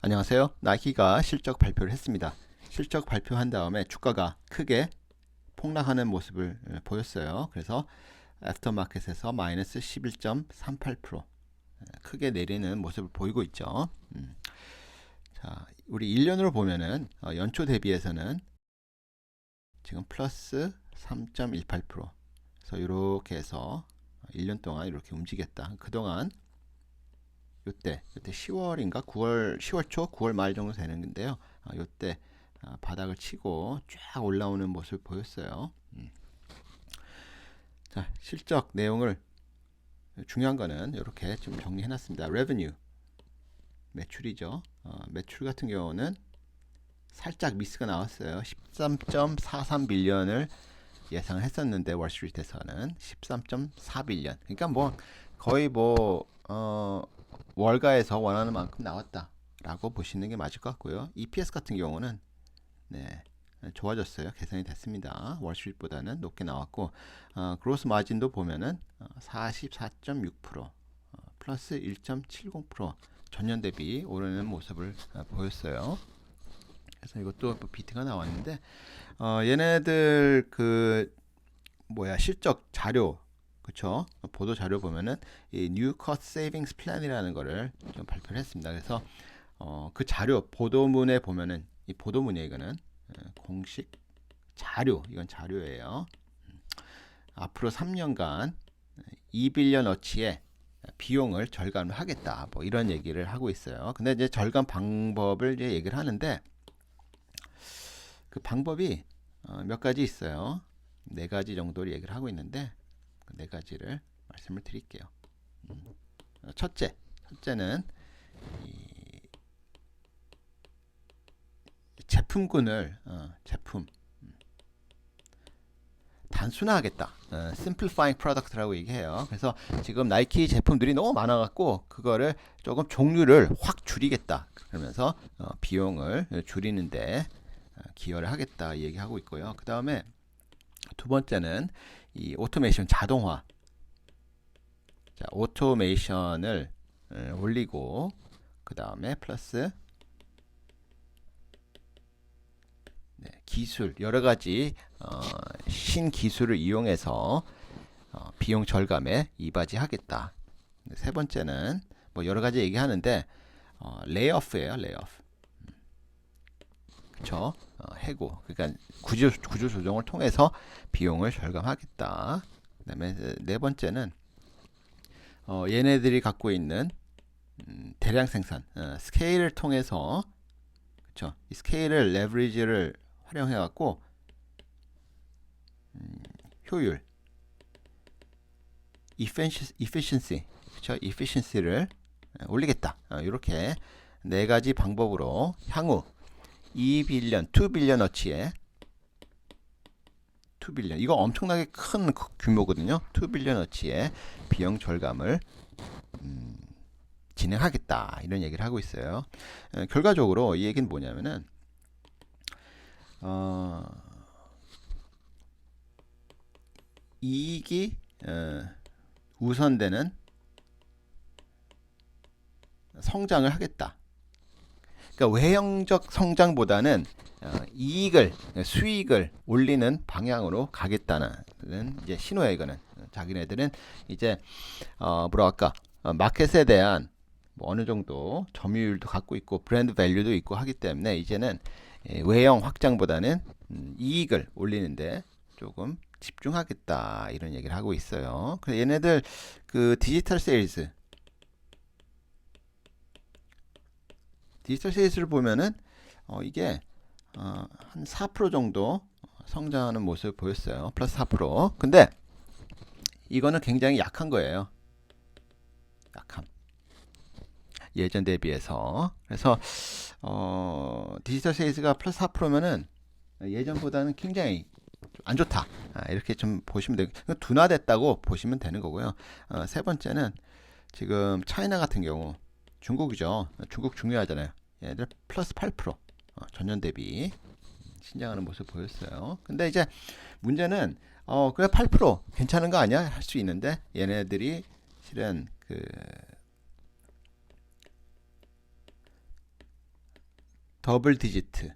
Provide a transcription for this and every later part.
안녕하세요. 나이키가 실적 발표를 했습니다. 실적 발표한 다음에 주가가 크게 폭락하는 모습을 보였어요. 그래서 애프터마켓에서 마이너스 11.38% 크게 내리는 모습을 보이고 있죠. 자, 우리 1년으로 보면은 연초 대비해서는 지금 플러스 3.18%. 그래서 이렇게 해서 1년 동안 이렇게 움직였다. 그동안 요때 10월인가 9월 10월 초 9월 말 정도 되는 건데요. 요때 바닥을 치고 쫙 올라오는 모습을 보였어요. 자, 실적 내용을 중요한 거는 이렇게 좀 정리해 놨습니다. revenue 매출이죠. 매출 같은 경우는 살짝 미스가 나왔어요. 13.43빌리언을 예상을 했었는데 월스트리트에서는 13.4빌리언. 그러니까 뭐 거의 월가에서 원하는 만큼 나왔다라고 보시는 게 맞을 것 같고요. EPS 같은 경우는 네, 좋아졌어요. 개선이 됐습니다. 월스트리트보다는 높게 나왔고 그로스 마진도 보면은 44.6% 플러스 1.70% 전년 대비 오르는 모습을 보였어요. 그래서 이것도 비트가 나왔는데 얘네들 실적 자료 그쵸? 보도 자료 보면은 이 New Cost Savings Plan이라는 거를 좀 발표를 했습니다. 그래서 그 자료 보도문에 보면은 이 보도문이에요. 이거는 공식 자료 이건 자료예요. 앞으로 3년간 2빌리언 어치의 비용을 절감을 하겠다. 뭐 이런 얘기를 하고 있어요. 근데 이제 절감 방법을 이제 얘기를 하는데 그 방법이 몇 가지 있어요. 네 가지 정도를 얘기를 하고 있는데 그 네 가지를 말씀을 드릴게요. 첫째는 이 제품군을 제품 단순화하겠다. simplifying product라고 얘기해요. 그래서 지금 나이키 제품들이 너무 많아갖고 그거를 조금 종류를 확 줄이겠다. 그러면서 비용을 줄이는데 기여를 하겠다 얘기하고 있고요. 그 다음에 두 번째는 이 오토메이션 자동화. 자, 오토메이션을 올리고 그 다음에 플러스 기술 여러 가지 신기술을 이용해서 비용 절감에 이바지하겠다. 세 번째는 뭐 여러 가지 얘기하는데 레이오프예요. 레이오프. 그렇죠? 해고. 그러니까 구조 조정을 통해서 비용을 절감하겠다. 그다음에 네 번째는 얘네들이 갖고 있는 대량 생산 스케일을 통해서 그렇죠? 이 스케일을 레버리지를 활용해 갖고 효율 efficiency 그렇죠? efficiency를 올리겠다. 이렇게 네 가지 방법으로 향후 2빌리언, 2빌리언 어치의 2빌리언 이거 엄청나게 큰 규모거든요. 2빌리언 어치의 비용 절감을 진행하겠다 이런 얘기를 하고 있어요. 결과적으로 이 얘기는 뭐냐면은 이익이 우선되는 성장을 하겠다. 그러니까 외형적 성장보다는 이익을 수익을 올리는 방향으로 가겠다는 이제 신호예요. 이거는 자기네들은 이제 뭐랄까 마켓에 대한 뭐 어느 정도 점유율도 갖고 있고 브랜드 밸류도 있고 하기 때문에 이제는 외형 확장보다는 이익을 올리는데 조금 집중하겠다 이런 얘기를 하고 있어요. 그래서 얘네들 그 디지털 세일즈를 보면은 이게 한 4% 정도 성장하는 모습을 보였어요. 플러스 4%. 근데 이거는 굉장히 약한 거예요. 약함. 예전 대비해서. 그래서 디지털 세일즈가 플러스 4%면은 예전보다는 굉장히 안 좋다. 이렇게 좀 보시면 되고 둔화됐다고 보시면 되는 거고요. 세 번째는 지금 차이나 같은 경우 중국이죠. 중국 중요하잖아요. 얘들 플러스 8% 전년 대비 신장하는 모습 보였어요. 근데 이제 문제는 그래 8% 괜찮은 거 아니야? 할 수 있는데 얘네들이 실은 더블 디지트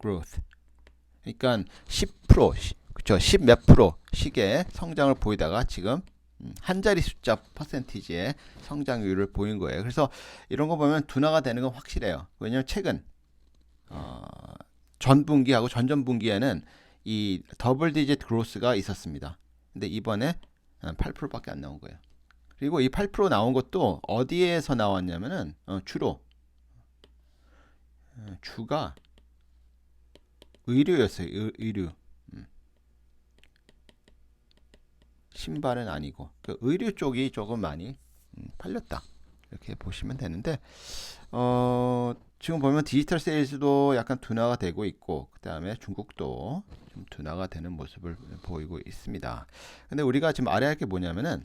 growth. 그러니까 10%, 그쵸? 10 몇 %씩의 성장을 보이다가 지금 한 자리 숫자 퍼센티지의 성장률을 보인 거예요. 그래서 이런 거 보면 둔화가 되는 건 확실해요. 왜냐면 최근 전분기하고 전전분기에는 이 더블 디지트 그로스가 있었습니다. 근데 이번에 8%밖에 안 나온 거예요. 그리고 이 8% 나온 것도 어디에서 나왔냐면은 주로 주가 의류였어요. 의류. 신발은 아니고 그 의류 쪽이 조금 많이 팔렸다. 이렇게 보시면 되는데 지금 보면 디지털 세일즈도 약간 둔화가 되고 있고 그 다음에 중국도 좀 둔화가 되는 모습을 보이고 있습니다. 근데 우리가 지금 알아야 할 게 뭐냐면은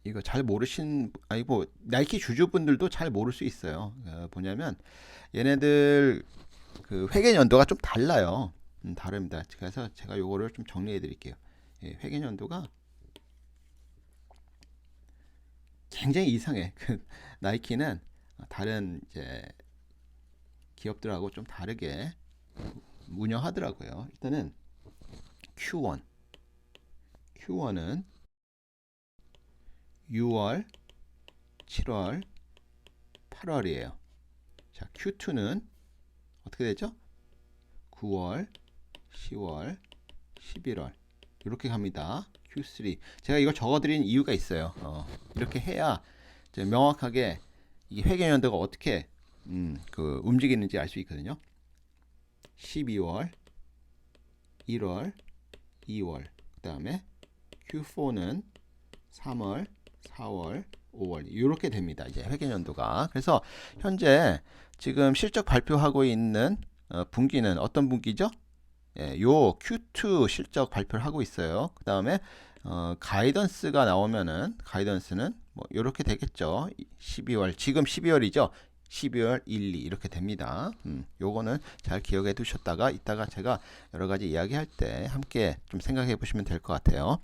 이거 잘 모르신 아니 뭐 나이키 주주분들도 잘 모를 수 있어요. 뭐냐면 얘네들 그 회계 연도가 좀 달라요. 다릅니다. 그래서 제가 요거를 좀 정리해 드릴게요. 예, 회계 연도가 굉장히 이상해. 그 나이키는 다른 이제 기업들하고 좀 다르게 운영하더라고요. 일단은 Q1은 6월, 7월, 8월이에요. 자, Q2는 어떻게 되죠? 9월, 10월, 11월 이렇게 갑니다. Q3 제가 이걸 적어드린 이유가 있어요. 이렇게 해야 이제 명확하게 이 회계연도가 어떻게 그 움직이는지 알 수 있거든요. 12월, 1월, 2월 그 다음에 Q4는 3월, 4월, 5월 이렇게 됩니다. 이제 회계연도가. 그래서 현재 지금 실적 발표하고 있는 분기는 어떤 분기죠? 예, 요 Q2 실적 발표를 하고 있어요. 그 다음에 가이던스가 나오면은 가이던스는 뭐 이렇게 되겠죠. 12월 지금 12월이죠. 12월 1, 2 이렇게 됩니다. 요거는 잘 기억해 두셨다가 이따가 제가 여러 가지 이야기할 때 함께 좀 생각해 보시면 될 것 같아요.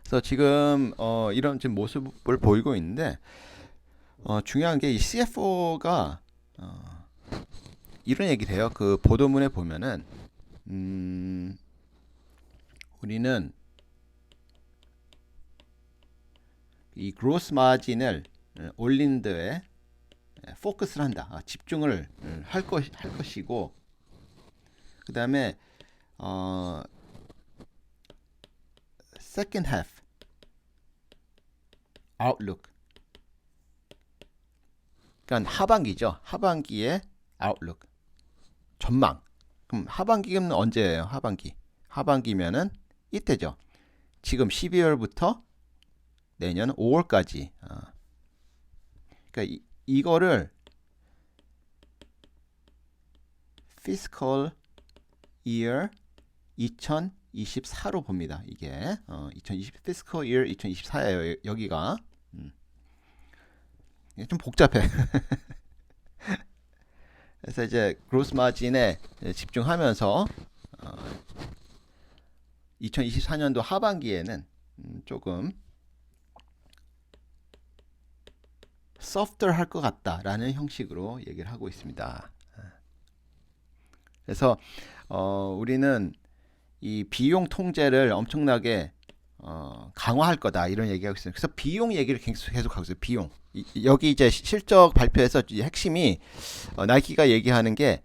그래서 지금 이런 지금 모습을 보이고 있는데 중요한 게 이 CFO가 이런 얘기를 해요. 그 보도문에 보면은 우리는 이 그로스 마진을 올린 데에 포커스를 한다. 집중을 할 것이고 그 다음에 second half outlook 그러니까 하반기죠. 하반기의 outlook 전망. 그럼 하반기는 언제예요? 하반기면은 이때죠. 지금 12월부터 내년 5월까지. 그러니까 이거를 fiscal year 2024로 봅니다. 이게 2020 fiscal year 2024예요. 여기가 좀 복잡해. 그래서 이제 그로스 마진에 집중하면서 2024년도 하반기에는 조금 softer 할 것 같다라는 형식으로 얘기를 하고 있습니다. 그래서 우리는 이 비용 통제를 엄청나게 강화할 거다 이런 얘기하고 있어요. 그래서 비용 얘기를 계속 하고 있어요. 비용. 여기 이제 실적 발표에서 핵심이 나이키가 얘기하는 게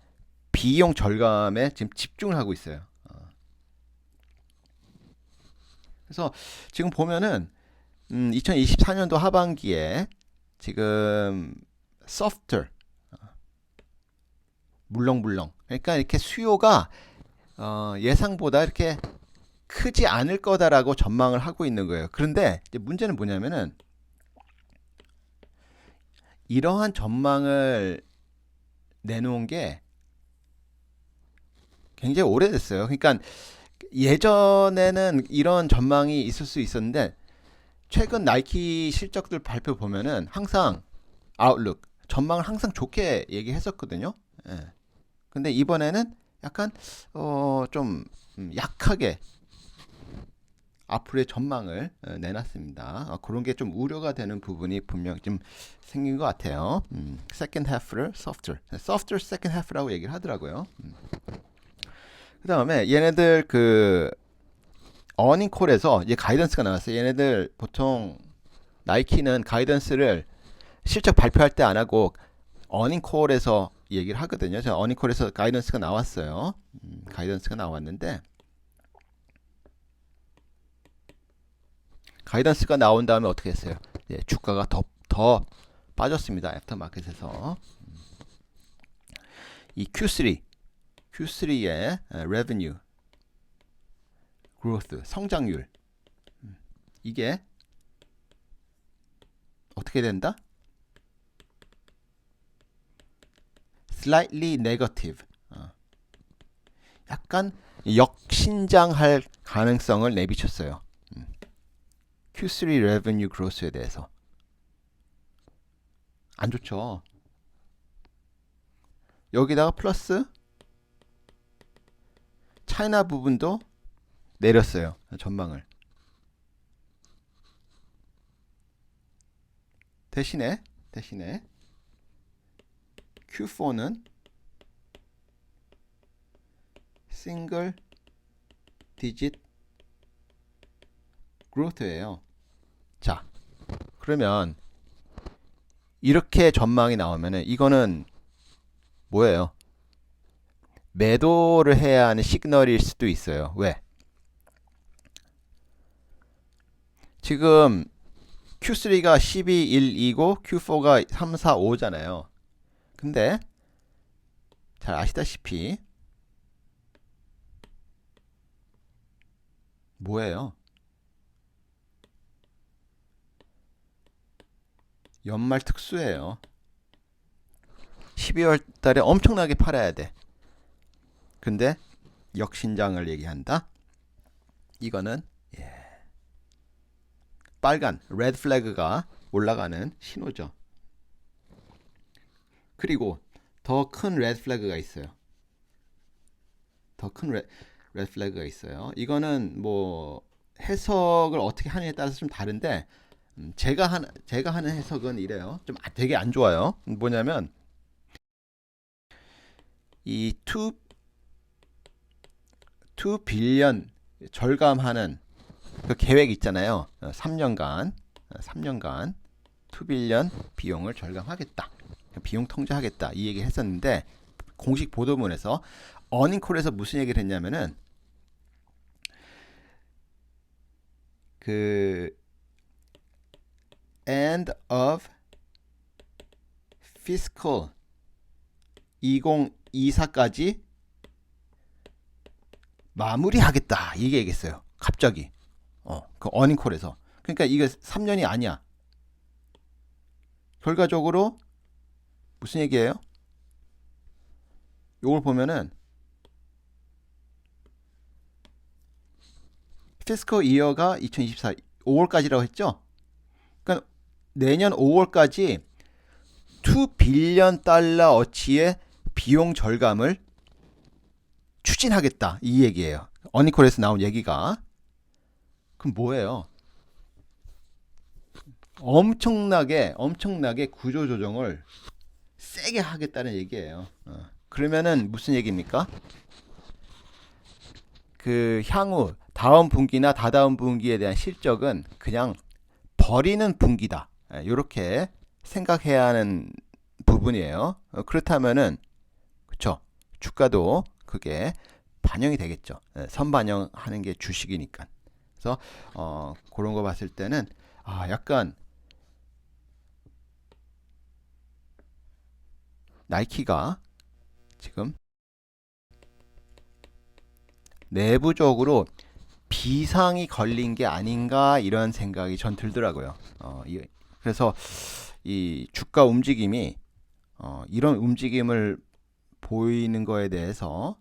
비용 절감에 지금 집중을 하고 있어요. 그래서 지금 보면은 2024년도 하반기에 지금 softer 물렁물렁 그러니까 이렇게 수요가 예상보다 이렇게 크지 않을 거다라고 전망을 하고 있는 거예요. 그런데 이제 문제는 뭐냐면은 이러한 전망을 내놓은 게 굉장히 오래됐어요. 그러니까 예전에는 이런 전망이 있을 수 있었는데 최근 나이키 실적들 발표 보면은 항상 아웃룩 전망을 항상 좋게 얘기했었거든요. 예. 근데 이번에는 약간 좀 약하게 앞으로의 전망을 내놨습니다. 그런 게 좀 우려가 되는 부분이 분명 좀 생긴 것 같아요. second half를 softer second half라고 얘기를 하더라고요. 그 다음에 얘네들 그 어닝 콜에서 이제 가이던스가 나왔어요. 얘네들 보통 나이키는 가이던스를 실적 발표할 때 안 하고 어닝 콜에서 얘기를 하거든요. 저 어닝 콜에서 가이던스가 나왔어요. 가이던스가 나왔는데 가이던스가 나온 다음에 어떻게 했어요? 예, 주가가 더 빠졌습니다. 애프터마켓에서 이 Q3의 revenue growth 성장률 이게 어떻게 된다? slightly negative 약간 역신장할 가능성을 내비쳤어요. Q3 revenue growth에 대해서 안 좋죠. 여기다가 플러스 차이나 부분도 내렸어요. 전망을. 대신에 Q4는 싱글 디짓 growth예요. 자, 그러면 이렇게 전망이 나오면은 이거는 뭐예요? 매도를 해야 하는 시그널일 수도 있어요. 왜? 지금 Q3가 12, 1, 2고 Q4가 3, 4, 5잖아요. 근데 잘 아시다시피 뭐예요? 연말 특수예요. 12월 달에 엄청나게 팔아야 돼. 근데 역신장을 얘기한다? 이거는 빨간 레드 플래그가 올라가는 신호죠. 그리고 더 큰 레드 플래그가 있어요. 더 큰 레드 플래그가 있어요. 이거는 뭐 해석을 어떻게 하느냐에 따라서 좀 다른데 제가 하는 해석은 이래요. 좀 되게 안 좋아요. 뭐냐면 이 2 빌리언 절감하는 그 계획 있잖아요. 3년간 2 빌리언 비용을 절감하겠다. 비용 통제하겠다. 이 얘기 했었는데 공식 보도문에서 어닝콜에서 무슨 얘기를 했냐면은 그 end of fiscal 2024까지 마무리하겠다. 이게 얘기했어요. 갑자기. 그 어닝콜에서. 그러니까 이게 3년이 아니야. 결과적으로 무슨 얘기예요? 요걸 보면은 피스컬 이어가 2024 5월까지라고 했죠? 그러니까 내년 5월까지 2 빌리언 달러 어치의 비용 절감을 추진하겠다. 이 얘기예요. 어니콜에서 나온 얘기가. 그럼 뭐예요? 엄청나게 구조조정을 세게 하겠다는 얘기예요. 그러면은 무슨 얘기입니까? 그 향후 다음 분기나 다다음 분기에 대한 실적은 그냥 버리는 분기다. 이렇게 생각해야 하는 부분이에요. 그렇다면은 그쵸? 주가도 그게 반영이 되겠죠. 선반영하는 게 주식이니까. 그래서 그런 거 봤을 때는 약간 나이키가 지금 내부적으로 비상이 걸린 게 아닌가 이런 생각이 전 들더라고요. 그래서 이 주가 움직임이 이런 움직임을 보이는 거에 대해서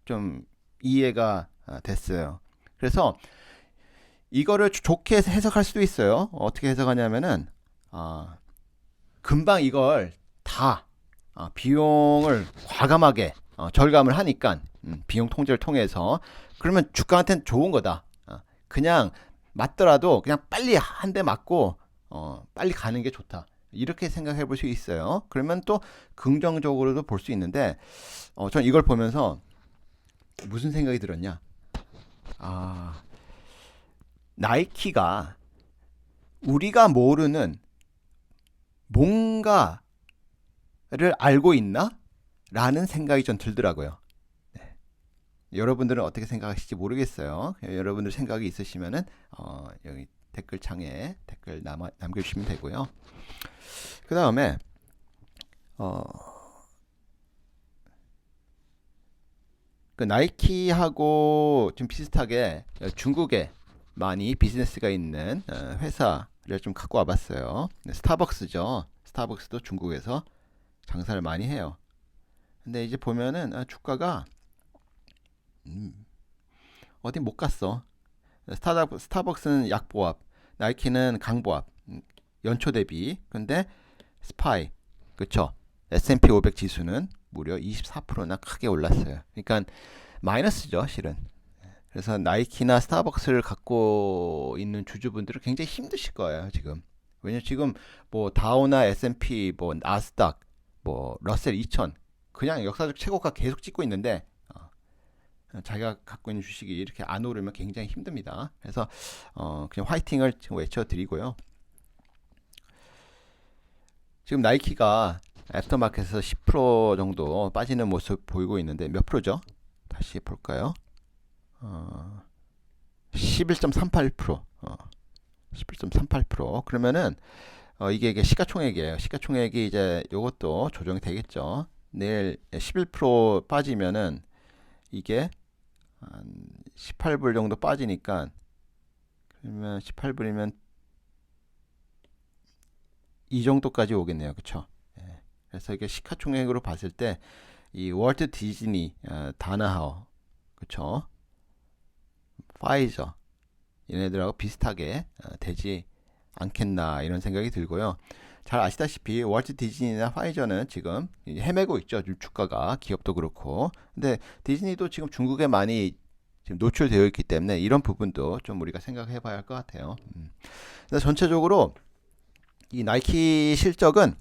좀 이해가 됐어요. 그래서 이거를 좋게 해석할 수도 있어요. 어떻게 해석하냐면은 금방 이걸 다 비용을 과감하게 절감을 하니까 비용 통제를 통해서 그러면 주가한테는 좋은 거다. 그냥 맞더라도 그냥 빨리 한 대 맞고 빨리 가는 게 좋다. 이렇게 생각해 볼 수 있어요. 그러면 또 긍정적으로도 볼 수 있는데 전 이걸 보면서 무슨 생각이 들었냐? 아, 나이키가 우리가 모르는 뭔가를 알고 있나? 라는 생각이 좀 들더라고요. 네. 여러분들은 어떻게 생각하실지 모르겠어요. 여러분들 생각이 있으시면은 여기 댓글창에 댓글 남겨주시면 되고요. 그 다음에 그 나이키하고 좀 비슷하게 중국에 많이 비즈니스가 있는 회사를 좀 갖고 와봤어요. 스타벅스죠. 스타벅스도 중국에서 장사를 많이 해요. 근데 이제 보면은 주가가 어디 못 갔어. 스타벅스는 약보합, 나이키는 강보합, 연초 대비. 근데 스파이, 그쵸? S&P 500 지수는 무려 24%나 크게 올랐어요. 그러니까 마이너스죠, 실은. 그래서 나이키나 스타벅스를 갖고 있는 주주분들은 굉장히 힘드실 거예요, 지금. 왜냐면 지금 뭐 다우나 S&P, 뭐 나스닥, 뭐 러셀 2000 그냥 역사적 최고가 계속 찍고 있는데 자기가 갖고 있는 주식이 이렇게 안 오르면 굉장히 힘듭니다. 그래서 그냥 화이팅을 지금 외쳐드리고요. 지금 나이키가 애프터마켓에서 10% 정도 빠지는 모습 보이고 있는데 몇 프로죠? 다시 볼까요? 11.38%. 11.38%. 그러면은 이게 시가총액이에요. 시가총액이 이제 요것도 조정이 되겠죠. 내일 11% 빠지면은 이게 한 18불 정도 빠지니까 그러면 18불이면 이 정도까지 오겠네요. 그쵸? 예. 그래서 이게 시가총액으로 봤을 때 이 월트 디즈니, 다나하우, 그쵸? 파이저 얘네들하고 비슷하게 되지 않겠나 이런 생각이 들고요. 잘 아시다시피 월트 디즈니나 파이저는 지금 헤매고 있죠. 주가가 기업도 그렇고. 근데 디즈니도 지금 중국에 많이 지금 노출되어 있기 때문에 이런 부분도 좀 우리가 생각해 봐야 할 것 같아요. 그래서 전체적으로 이 나이키 실적은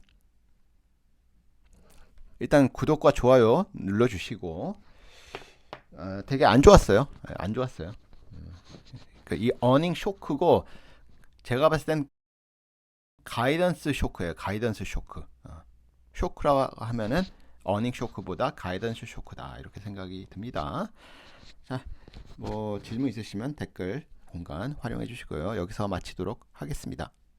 일단 구독과 좋아요 눌러주시고 되게 안 좋았어요. 안 좋았어요. 이 어닝 쇼크고 제가 봤을 땐 가이던스 쇼크예요. 가이던스 쇼크. 쇼크라고 하면은 어닝 쇼크보다 가이던스 쇼크다 이렇게 생각이 듭니다. 자, 뭐 질문 있으시면 댓글 공간 활용해 주시고요. 여기서 마치도록 하겠습니다.